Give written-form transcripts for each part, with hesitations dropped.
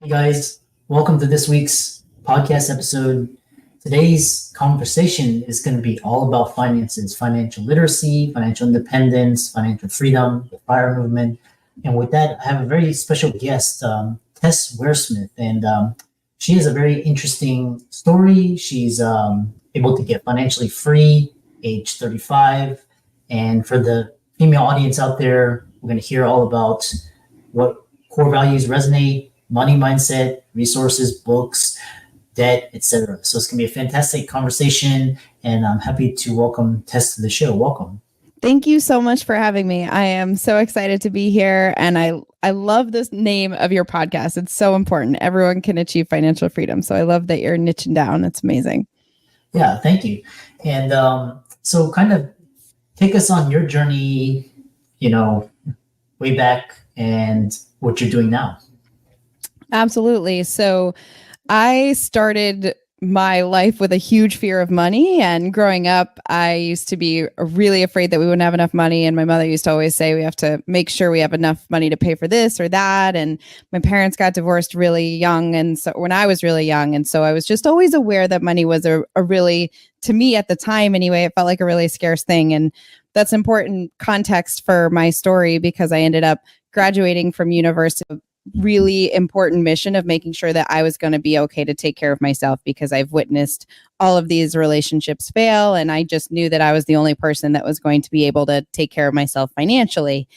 Hey guys, welcome to this week's podcast episode. Today's conversation is going to be all about finances, financial literacy, financial independence, financial freedom, the FIRE movement. And with that, I have a very special guest, Tess Waresmith. And she has a very interesting story. She's able to get financially free, age 35. And for the female audience out there, we're going to hear all about what core values resonate, money mindset, resources, books, debt, etc. So it's going to be a fantastic conversation, and I'm happy to welcome Tess to the show. Welcome. Thank you so much for having me. I am so excited to be here, and I love this name of your podcast. It's so important. Everyone can achieve financial freedom. So I love that you're niching down. It's amazing. Yeah, thank you. And so kind of take us on your journey, way back and what you're doing now. Absolutely. So I started my life with a huge fear of money. And growing up, I used to be really afraid that we wouldn't have enough money. And my mother used to always say, we have to make sure we have enough money to pay for this or that. And my parents got divorced really young. And so when I was really young, and so I was just always aware that money was a really, to me at the time anyway, it felt like a really scarce thing. And that's important context for my story because I ended up graduating from university, really important mission of making sure that I was going to be okay to take care of myself because I've witnessed all of these relationships fail. And I just knew that I was the only person that was going to be able to take care of myself financially.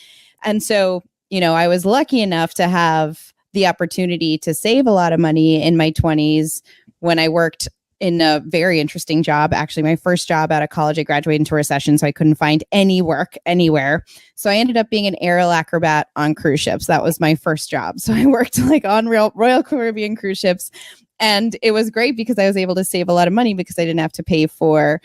And so, I was lucky enough to have the opportunity to save a lot of money in my 20s when I worked in a very interesting job. Actually, my first job out of college, I graduated into a recession, so I couldn't find any work anywhere. So I ended up being an aerial acrobat on cruise ships. That was my first job. So I worked on Royal Caribbean cruise ships. And it was great because I was able to save a lot of money because I didn't have to pay for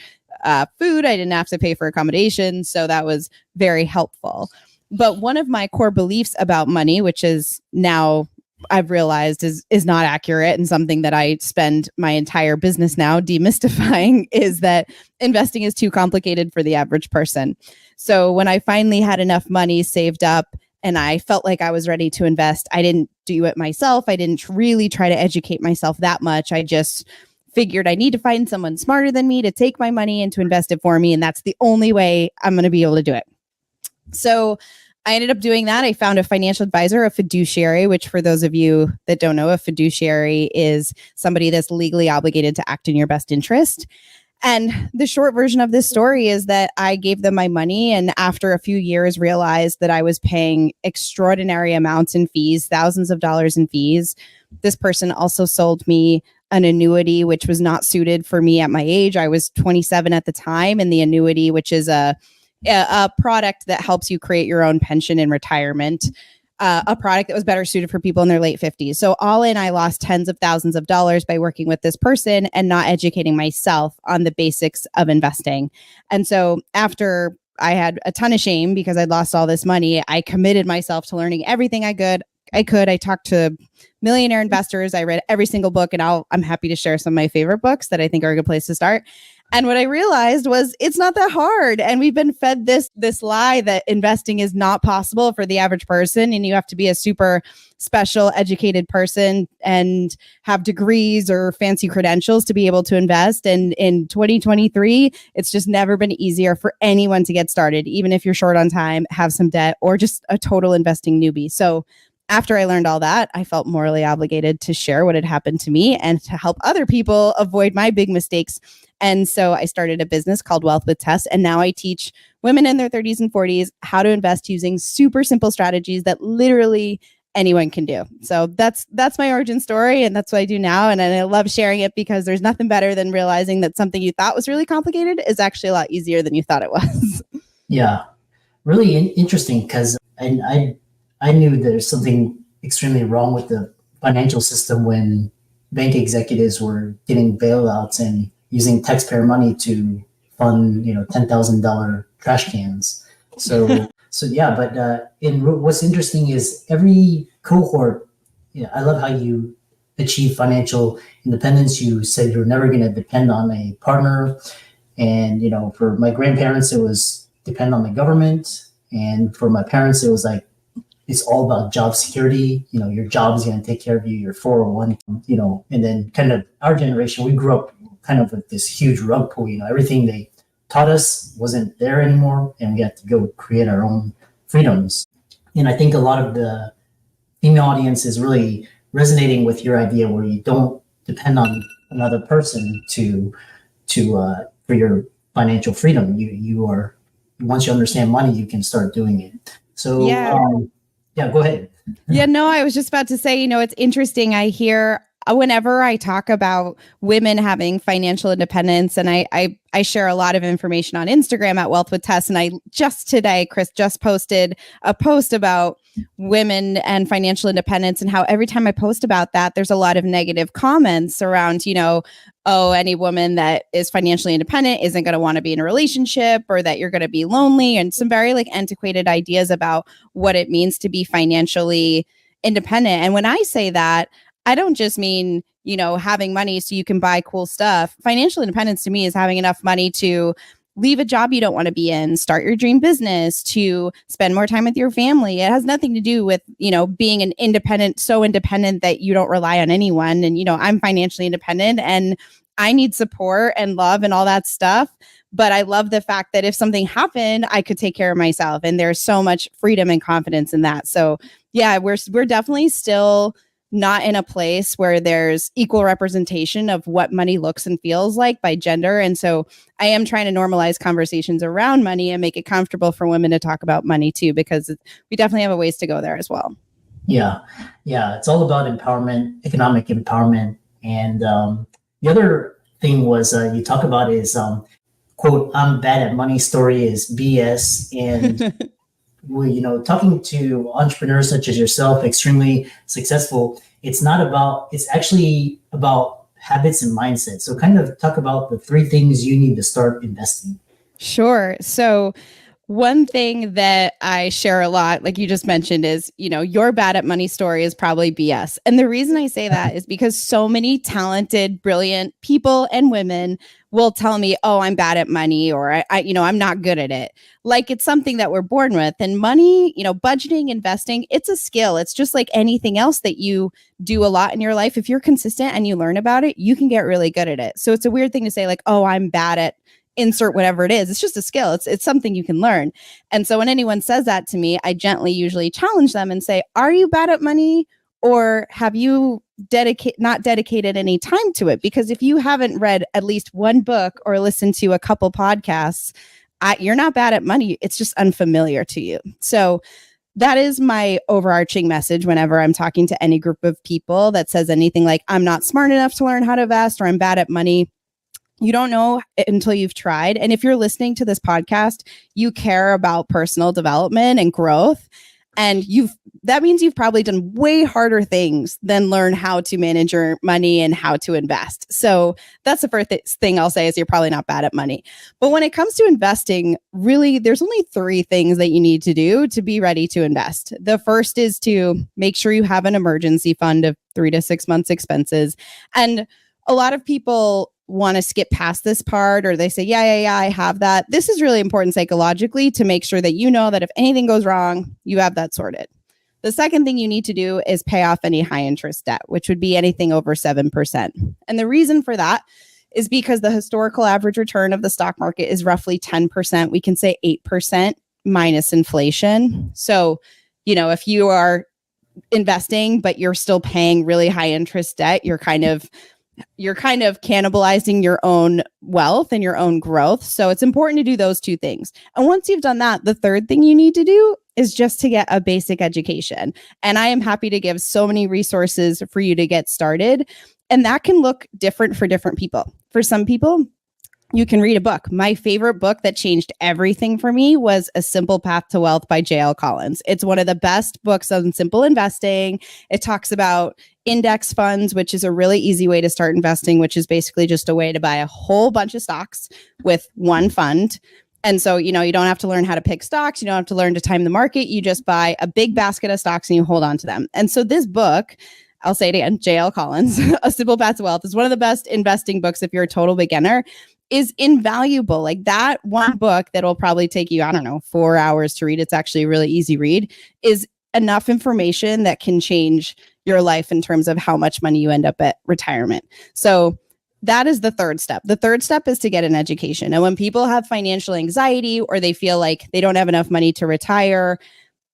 food. I didn't have to pay for accommodation. So that was very helpful. But one of my core beliefs about money, which is now I've realized is not accurate and something that I spend my entire business now demystifying is that investing is too complicated for the average person. So when I finally had enough money saved up and I felt like I was ready to invest, I didn't do it myself. I didn't really try to educate myself that much. I just figured I need to find someone smarter than me to take my money and to invest it for me. And that's the only way I'm going to be able to do it. So I ended up doing that. I found a financial advisor, a fiduciary, which for those of you that don't know, a fiduciary is somebody that's legally obligated to act in your best interest. And the short version of this story is that I gave them my money and after a few years realized that I was paying extraordinary amounts in fees, thousands of dollars in fees. This person also sold me an annuity, which was not suited for me at my age. I was 27 at the time, and the annuity, which is a product that helps you create your own pension in retirement, a product that was better suited for people in their late 50s. So all in, I lost tens of thousands of dollars by working with this person and not educating myself on the basics of investing. And so after I had a ton of shame because I'd lost all this money, I committed myself to learning everything I could. I talked to millionaire investors. I read every single book, and I'm happy to share some of my favorite books that I think are a good place to start. And what I realized was it's not that hard. And we've been fed this lie that investing is not possible for the average person. And you have to be a super special educated person and have degrees or fancy credentials to be able to invest. And in 2023, it's just never been easier for anyone to get started, even if you're short on time, have some debt, or just a total investing newbie. So after I learned all that, I felt morally obligated to share what had happened to me and to help other people avoid my big mistakes. And so I started a business called Wealth with Tess. And now I teach women in their 30s and 40s how to invest using super simple strategies that literally anyone can do. So that's my origin story. And that's what I do now. And I love sharing it because there's nothing better than realizing that something you thought was really complicated is actually a lot easier than you thought it was. Yeah, really interesting because I knew there's something extremely wrong with the financial system when bank executives were getting bailouts and using taxpayer money to fund, $10,000 trash cans. So yeah, but what's interesting is every cohort. I love how you achieve financial independence. You said you're never going to depend on a partner, and for my grandparents, it was depend on the government, and for my parents, it was like it's all about job security. Your job is going to take care of you, your 401, and then kind of our generation, we grew up kind of with this huge rug pull. Everything they taught us wasn't there anymore, and we had to go create our own freedoms. And I think a lot of the female audience is really resonating with your idea where you don't depend on another person for your financial freedom. You are, once you understand money, you can start doing it. So go ahead. Yeah, no, I was just about to say, it's interesting. I hear whenever I talk about women having financial independence, and I share a lot of information on Instagram at Wealth with Tess. And I just today, Chris just posted a post about women and financial independence, and how every time I post about that, there's a lot of negative comments around, any woman that is financially independent isn't going to want to be in a relationship, or that you're going to be lonely, and some very antiquated ideas about what it means to be financially independent. And when I say that, I don't just mean, having money so you can buy cool stuff. Financial independence to me is having enough money to leave a job you don't want to be in, start your dream business, to spend more time with your family. It has nothing to do with, being an independent, so independent that you don't rely on anyone. And, I'm financially independent and I need support and love and all that stuff. But I love the fact that if something happened, I could take care of myself. And there's so much freedom and confidence in that. So yeah, we're definitely still not in a place where there's equal representation of what money looks and feels like by gender. And so I am trying to normalize conversations around money and make it comfortable for women to talk about money too, because we definitely have a ways to go there as well. Yeah. It's all about empowerment, economic empowerment. And the other thing was you talk about is, quote, "I'm bad at money" story is BS. And talking to entrepreneurs such as yourself, extremely successful, it's actually about habits and mindset. So kind of talk about the 3 things you need to start investing. Sure. So one thing that I share a lot, like you just mentioned, is, your bad at money story is probably BS. And the reason I say that is because so many talented, brilliant people and women will tell me, "Oh, I'm bad at money," or I'm not good at it. Like it's something that we're born with. And money, budgeting, investing, it's a skill. It's just like anything else that you do a lot in your life. If you're consistent and you learn about it, you can get really good at it. So it's a weird thing to say "Oh, I'm bad at insert whatever it is." It's just a skill. It's something you can learn. And so when anyone says that to me, I gently usually challenge them and say, "Are you bad at money, or have you not dedicated any time to it?" Because if you haven't read at least one book or listened to a couple podcasts, you're not bad at money. It's just unfamiliar to you. So that is my overarching message whenever I'm talking to any group of people that says anything like, "I'm not smart enough to learn how to invest," or "I'm bad at money." You don't know until you've tried. And if you're listening to this podcast, you care about personal development and growth. And that means you've probably done way harder things than learn how to manage your money and how to invest. So that's the first thing I'll say, is you're probably not bad at money. But when it comes to investing, really, there's only 3 things that you need to do to be ready to invest. The first is to make sure you have an emergency fund of 3 to 6 months expenses. And a lot of people want to skip past this part, or they say, yeah, I have that. This is really important psychologically to make sure that that if anything goes wrong, you have that sorted. The second thing you need to do is pay off any high interest debt, which would be anything over 7%. And the reason for that is because the historical average return of the stock market is roughly 10%. We can say 8% minus inflation. So, if you are investing, but you're still paying really high interest debt, you're kind of cannibalizing your own wealth and your own growth. So it's important to do those 2 things. And once you've done that, the third thing you need to do is just to get a basic education. And I am happy to give so many resources for you to get started. And that can look different for different people. For some people, you can read a book. My favorite book that changed everything for me was A Simple Path to Wealth by J.L. Collins. It's one of the best books on simple investing. It talks about index funds, which is a really easy way to start investing, which is basically just a way to buy a whole bunch of stocks with one fund. And so, you don't have to learn how to pick stocks. You don't have to learn to time the market. You just buy a big basket of stocks and you hold on to them. And so this book, I'll say it again, J.L. Collins, A Simple Path to Wealth, is one of the best investing books if you're a total beginner. Is invaluable. Like that one book that'll probably take you, 4 hours to read. It's actually a really easy read, is enough information that can change your life in terms of how much money you end up at retirement. So that is the third step. The third step is to get an education. And when people have financial anxiety or they feel like they don't have enough money to retire,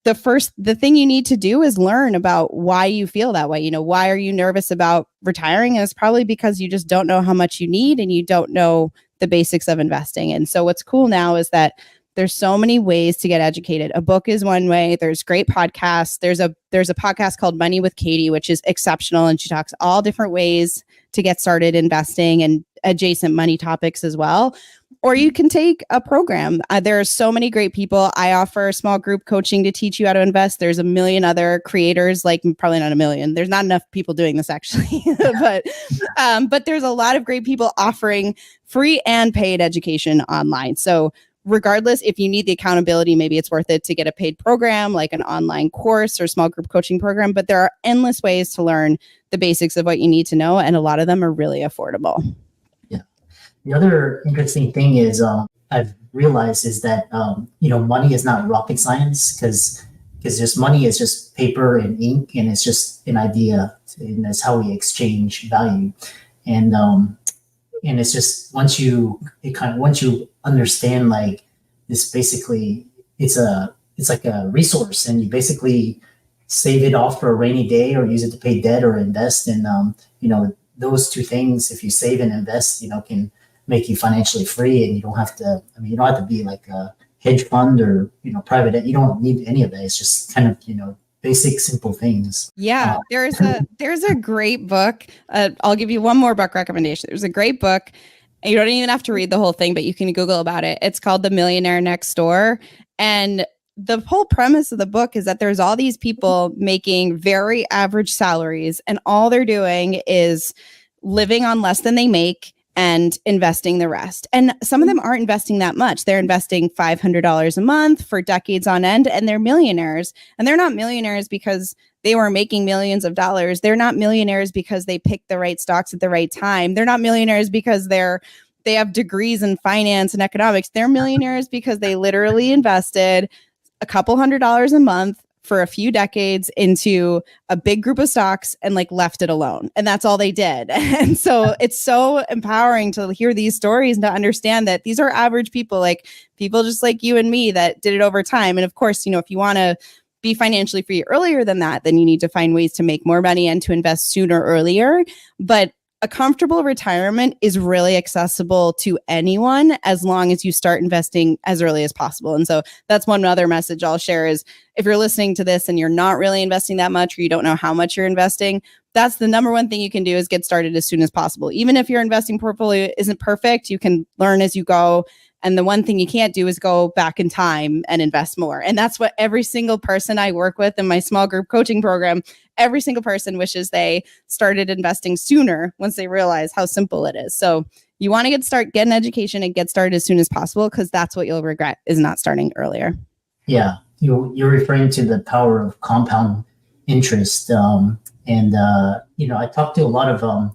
the thing you need to do is learn about why you feel that way. Why are you nervous about retiring? And it's probably because you just don't know how much you need and you don't know the basics of investing. And so what's cool now is that there's so many ways to get educated. A book is one way. There's great podcasts. There's a podcast called Money with Katie, which is exceptional. And she talks all different ways to get started investing and adjacent money topics as well. Or you can take a program. There are so many great people. I offer small group coaching to teach you how to invest. There's a million other creators, like probably not a million. There's not enough people doing this actually, but there's a lot of great people offering free and paid education online. So regardless, if you need the accountability, maybe it's worth it to get a paid program like an online course or small group coaching program. But there are endless ways to learn the basics of what you need to know. And a lot of them are really affordable. The other interesting thing is I've realized is that money is not rocket science because just money is just paper and ink and it's just an idea and that's how we exchange value and it's just once you understand like this basically it's like a resource and you basically save it off for a rainy day or use it to pay debt or invest and those two things if you save and invest can make you financially free and you don't have to be like a hedge fund or private. You don't need any of that. It's just kind of basic simple things. Yeah, there's a great book. I'll give you one more book recommendation. There's a great book. You don't even have to read the whole thing, but you can Google about it. It's called The Millionaire Next Door. And the whole premise of the book is that there's all these people making very average salaries and all they're doing is living on less than they make and investing the rest. And some of them aren't investing that much. They're investing $500 a month for decades on end, and they're millionaires. And they're not millionaires because they were making millions of dollars. They're not millionaires because they picked the right stocks at the right time. They're not millionaires because they have degrees in finance and economics. They're millionaires because they literally invested a couple $100s a month for a few decades into a big group of stocks and left it alone. And that's all they did. And so it's so empowering to hear these stories and to understand that these are average people, people just like you and me that did it over time. And of course, if you want to be financially free earlier than that, then you need to find ways to make more money and to invest sooner earlier. But a comfortable retirement is really accessible to anyone as long as you start investing as early as possible. And so that's one other message I'll share is if you're listening to this and you're not really investing that much or you don't know how much you're investing, that's the number one thing you can do is get started as soon as possible. Even if your investing portfolio isn't perfect, you can learn as you go. And the one thing you can't do is go back in time and invest more. And that's what every single person I work with in my small group coaching program, every single person wishes they started investing sooner once they realize how simple it is. So you want to get an education and get started as soon as possible because that's what you'll regret is not starting earlier. Yeah, you're referring to the power of compound interest. I talked to a lot of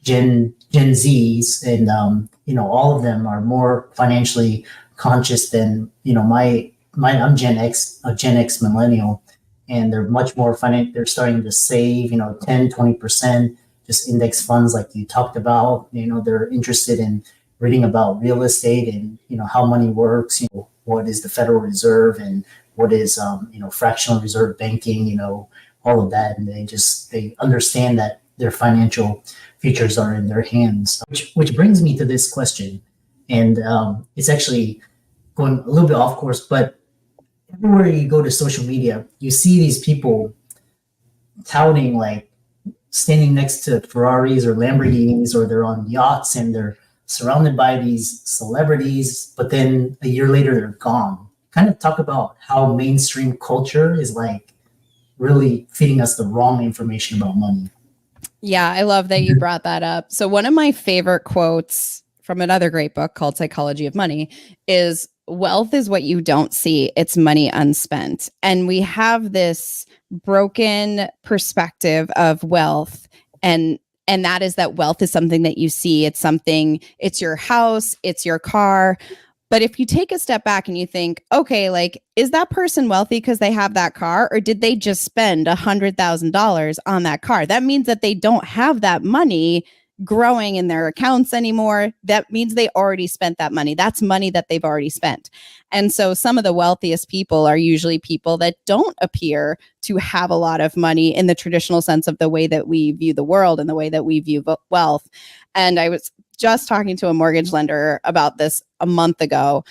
Gen Zs and all of them are more financially conscious than I'm Gen X millennial and they're much more they're starting to save 10-20% just index funds like you talked about. They're interested in reading about real estate and how money works, what is the Federal Reserve and what is fractional reserve banking, all of that, and they understand that their financial futures are in their hands. Which brings me to this question, and it's actually going a little bit off course, but everywhere you go to social media, you see these people touting standing next to Ferraris or Lamborghinis, or they're on yachts and they're surrounded by these celebrities, but then a year later they're gone. Kind of talk about how mainstream culture is really feeding us the wrong information about money. Yeah, I love that you brought that up. So one of my favorite quotes from another great book called Psychology of Money is wealth is what you don't see. It's money unspent. And we have this broken perspective of wealth. And that is that wealth is something that you see. It's your house, it's your car. But if you take a step back and you think, okay, like, is that person wealthy because they have that car, or did they just spend $100,000 on that car? That means that they don't have that money growing in their accounts anymore. That means they already spent that money. That's money that they've already spent. And so some of the wealthiest people are usually people that don't appear to have a lot of money in the traditional sense of the way that we view the world and the way that we view wealth. And I was just talking to a mortgage lender about this a month ago.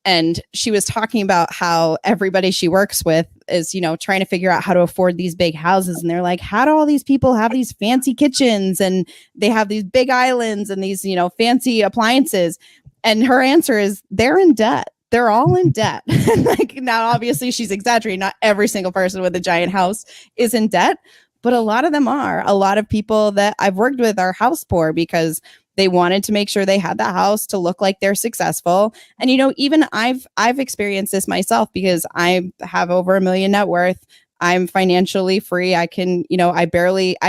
And she was talking about how everybody she works with is, trying to figure out how to afford these big houses. And they're like, how do all these people have these fancy kitchens and they have these big islands and these, fancy appliances? And her answer is they're in debt. They're all in debt. Like, now, obviously, she's exaggerating. Not every single person with a giant house is in debt, but a lot of them are. A lot of people that I've worked with are house poor because they wanted to make sure they had the house to look like they're successful. And, even I've experienced this myself because I have over $1 million net worth. I'm financially free. I can, I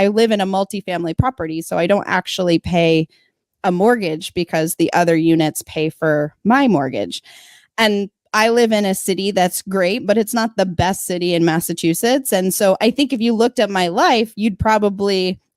live in a multifamily property, so I don't actually pay a mortgage because the other units pay for my mortgage. And I live in a city that's great, but it's not the best city in Massachusetts. And so I think if you looked at my life, you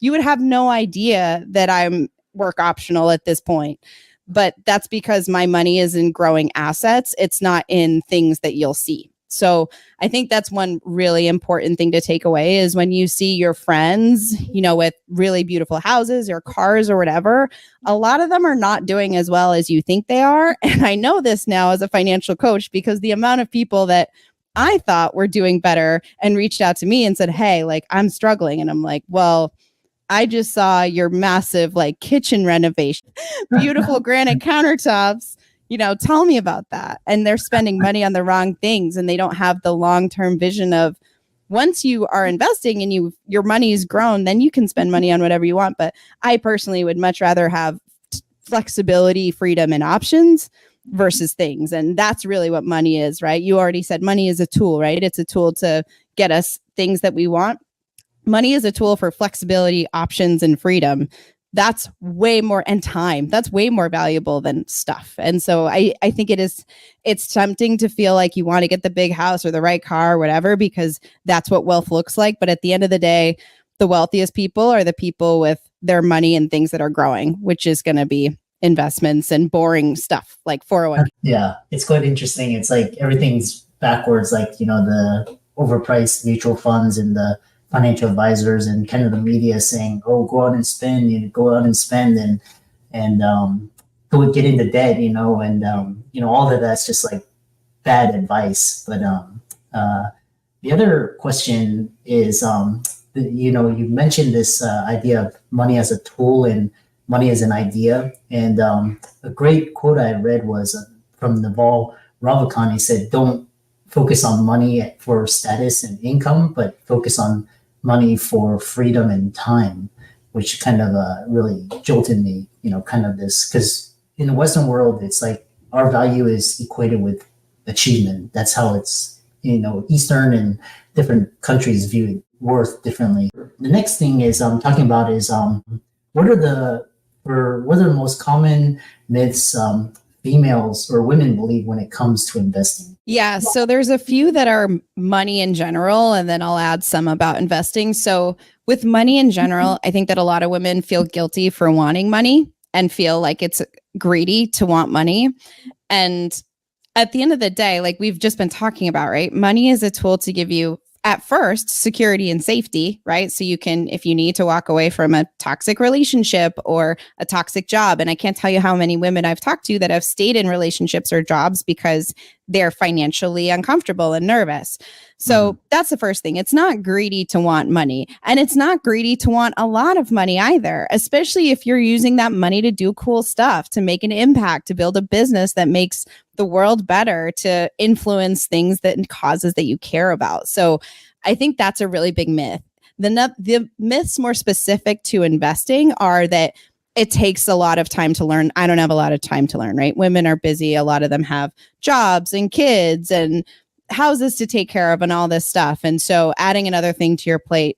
would have no idea that I'm work optional at this point. But that's because my money is in growing assets. It's not in things that you'll see. So I think that's one really important thing to take away is when you see your friends, with really beautiful houses or cars or whatever, a lot of them are not doing as well as you think they are. And I know this now as a financial coach because the amount of people that I thought were doing better and reached out to me and said, hey, like, I'm struggling. And I'm like, well, I just saw your massive kitchen renovation, beautiful granite countertops, tell me about that. And they're spending money on the wrong things and they don't have the long-term vision of once you are investing and your money is grown, then you can spend money on whatever you want. But I personally would much rather have flexibility, freedom, and options versus things. And that's really what money is, right? You already said money is a tool, right? It's a tool to get us things that we want. Money is a tool for flexibility, options, and freedom. That's way more, and time. That's way more valuable than stuff. And so I think it's tempting to feel like you want to get the big house or the right car or whatever, because that's what wealth looks like. But at the end of the day, the wealthiest people are the people with their money and things that are growing, which is going to be investments and boring stuff like 401k. Yeah, it's quite interesting. It's like everything's backwards, like, the overpriced mutual funds and the financial advisors and kind of the media saying, "Oh, go out and spend, and go get into debt," and all of that's just like bad advice. But the other question is, you mentioned this idea of money as a tool and money as an idea, and a great quote I read was from Naval Ravikant. He said, "Don't focus on money for status and income, but focus on money for freedom and time," which kind of really jolted me, kind of this, because in the Western world, it's like our value is equated with achievement. That's how it's, Eastern and different countries view worth differently. The next thing is talking about is what are the most common myths females or women believe when it comes to investing? Yeah, so there's a few that are money in general, and then I'll add some about investing. So with money in general, I think that a lot of women feel guilty for wanting money and feel like it's greedy to want money. And at the end of the day, like we've just been talking about, right? Money is a tool to give you, at first, security and safety, right? So you can, if you need to walk away from a toxic relationship or a toxic job. And I can't tell you how many women I've talked to that have stayed in relationships or jobs because they're financially uncomfortable and nervous. So that's the first thing. It's not greedy to want money. And it's not greedy to want a lot of money either, especially if you're using that money to do cool stuff, to make an impact, to build a business that makes the world better, to influence things that and causes that you care about. So I think that's a really big myth. The myths more specific to investing are that it takes a lot of time to learn. I don't have a lot of time to learn, right? Women are busy. A lot of them have jobs and kids and houses to take care of and all this stuff. And so adding another thing to your plate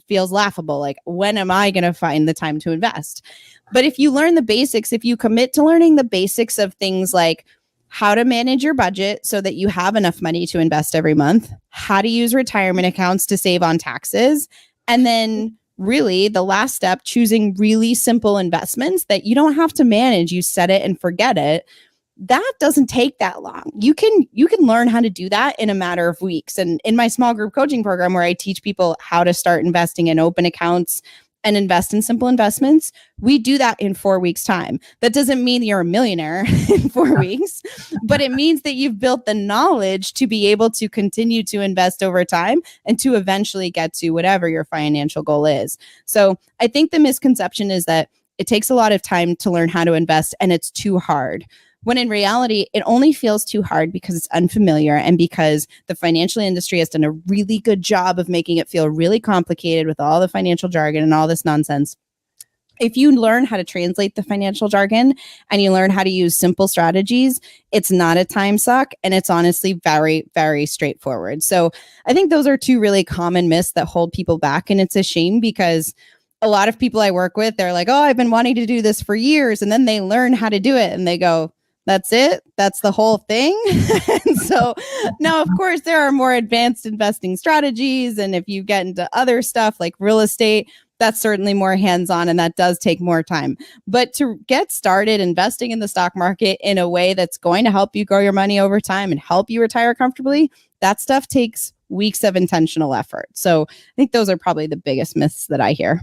feels laughable. Like, when am I going to find the time to invest? But if you learn the basics, if you commit to learning the basics of things like how to manage your budget so that you have enough money to invest every month, how to use retirement accounts to save on taxes, and then really the last step, choosing really simple investments that you don't have to manage. You set it and forget it. That doesn't take that long. You can learn how to do that in a matter of weeks. And in my small group coaching program, where I teach people how to start investing and open accounts and invest in simple investments, we do that in 4 weeks' time. That doesn't mean you're a millionaire in 4 weeks, but it means that you've built the knowledge to be able to continue to invest over time and to eventually get to whatever your financial goal is. So I think the misconception is that it takes a lot of time to learn how to invest and it's too hard. When in reality, it only feels too hard because it's unfamiliar and because the financial industry has done a really good job of making it feel really complicated with all the financial jargon and all this nonsense. If you learn how to translate the financial jargon and you learn how to use simple strategies, it's not a time suck and it's honestly very, very straightforward. So I think those are two really common myths that hold people back. And it's a shame because a lot of people I work with, they're like, oh, I've been wanting to do this for years. And then they learn how to do it and they go, that's it. That's the whole thing. And so now, of course, there are more advanced investing strategies. And if you get into other stuff like real estate, that's certainly more hands-on and that does take more time. But to get started investing in the stock market in a way that's going to help you grow your money over time and help you retire comfortably, that stuff takes weeks of intentional effort. So I think those are probably the biggest myths that I hear.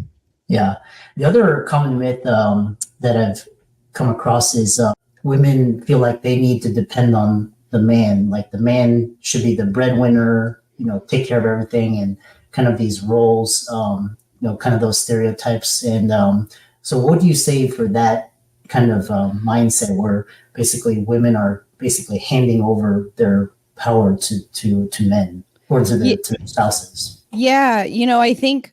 Yeah. The other common myth that I've come across is women feel like they need to depend on the man. Like the man should be the breadwinner, take care of everything, and kind of these roles, kind of those stereotypes. And so what do you say for that kind of mindset where basically women are basically handing over their power to men or to their spouses? Yeah. I think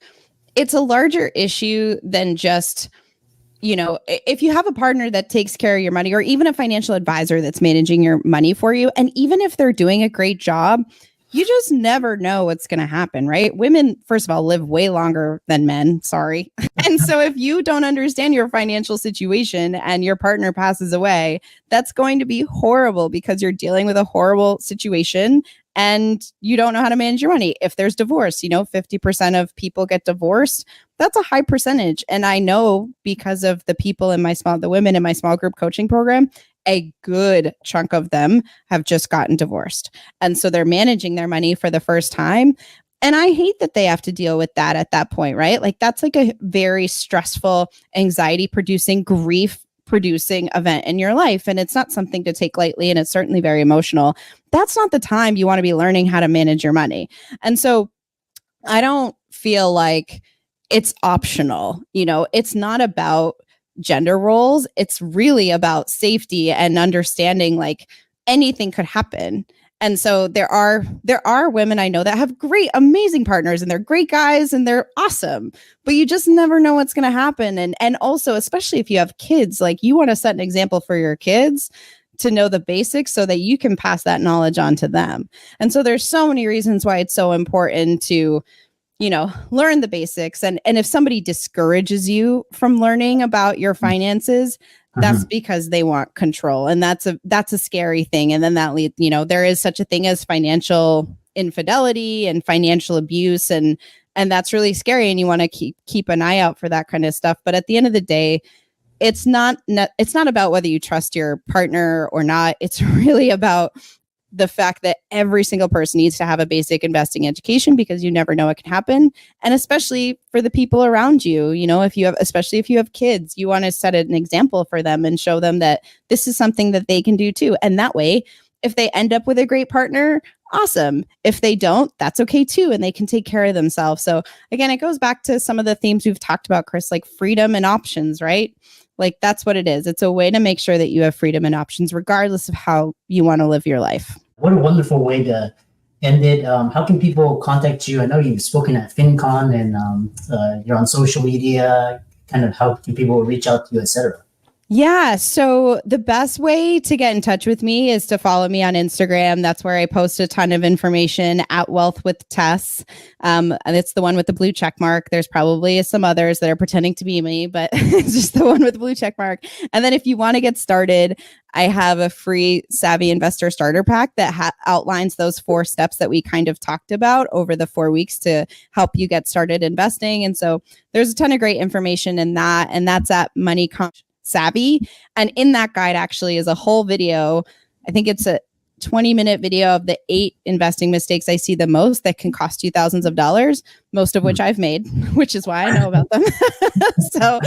it's a larger issue than just, if you have a partner that takes care of your money or even a financial advisor that's managing your money for you, and even if they're doing a great job, you just never know what's going to happen, right? Women, first of all, live way longer than men. Sorry. And so if you don't understand your financial situation and your partner passes away, that's going to be horrible because you're dealing with a horrible situation and you don't know how to manage your money. If there's divorce, 50% of people get divorced. That's a high percentage. And I know because of the women in my small group coaching program, a good chunk of them have just gotten divorced. And so they're managing their money for the first time. And I hate that they have to deal with that at that point, right? Like that's like a very stressful, anxiety producing, grief producing event in your life. And it's not something to take lightly. And it's certainly very emotional. That's not the time you want to be learning how to manage your money. And so I don't feel like it's optional. It's not about gender roles. It's really about safety and understanding like anything could happen. And so there are women I know that have great, amazing partners and they're great guys and they're awesome, but you just never know what's going to happen. And also, especially if you have kids, like you want to set an example for your kids to know the basics so that you can pass that knowledge on to them. And so there's so many reasons why it's so important to learn the basics. And if somebody discourages you from learning about your finances, that's because they want control. And that's a scary thing. And then that leads, there is such a thing as financial infidelity and financial abuse. And that's really scary. And you want to keep an eye out for that kind of stuff. But at the end of the day, it's not about whether you trust your partner or not. It's really about the fact that every single person needs to have a basic investing education because you never know what can happen. And especially for the people around you, especially if you have kids, you want to set an example for them and show them that this is something that they can do too. And that way, if they end up with a great partner, awesome. If they don't, that's okay too. And they can take care of themselves. So again, it goes back to some of the themes we've talked about, Chris, like freedom and options, right? Like that's what it is. It's a way to make sure that you have freedom and options, regardless of how you want to live your life. What a wonderful way to end it. How can people contact you? I know you've spoken at FinCon and you're on social media. Kind of how can people reach out to you, et cetera? Yeah. So the best way to get in touch with me is to follow me on Instagram. That's where I post a ton of information at Wealth with Tess. And it's the one with the blue check mark. There's probably some others that are pretending to be me, but it's just the one with the blue check mark. And then if you want to get started, I have a free Savvy Investor Starter Pack that outlines those 4 steps that we kind of talked about over the 4 weeks to help you get started investing. And so there's a ton of great information in that. And that's at Savvy. And in that guide actually is a whole video. I think it's a 20-minute video of the 8 investing mistakes I see the most that can cost you thousands of dollars, most of which I've made, which is why I know about them. So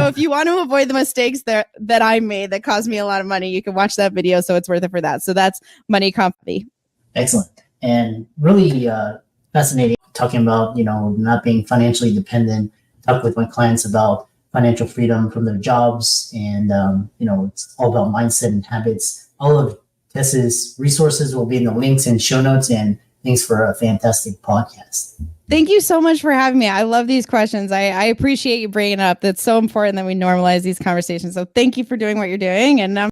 if you want to avoid the mistakes that I made that cost me a lot of money, you can watch that video. So it's worth it for that. So that's Money Company. Excellent. And really fascinating talking about, not being financially dependent. Talk with my clients about financial freedom from their jobs. And, it's all about mindset and habits. All of Tess's resources will be in the links and show notes. And thanks for a fantastic podcast. Thank you so much for having me. I love these questions. I appreciate you bringing it up. That's so important that we normalize these conversations. So thank you for doing what you're doing. And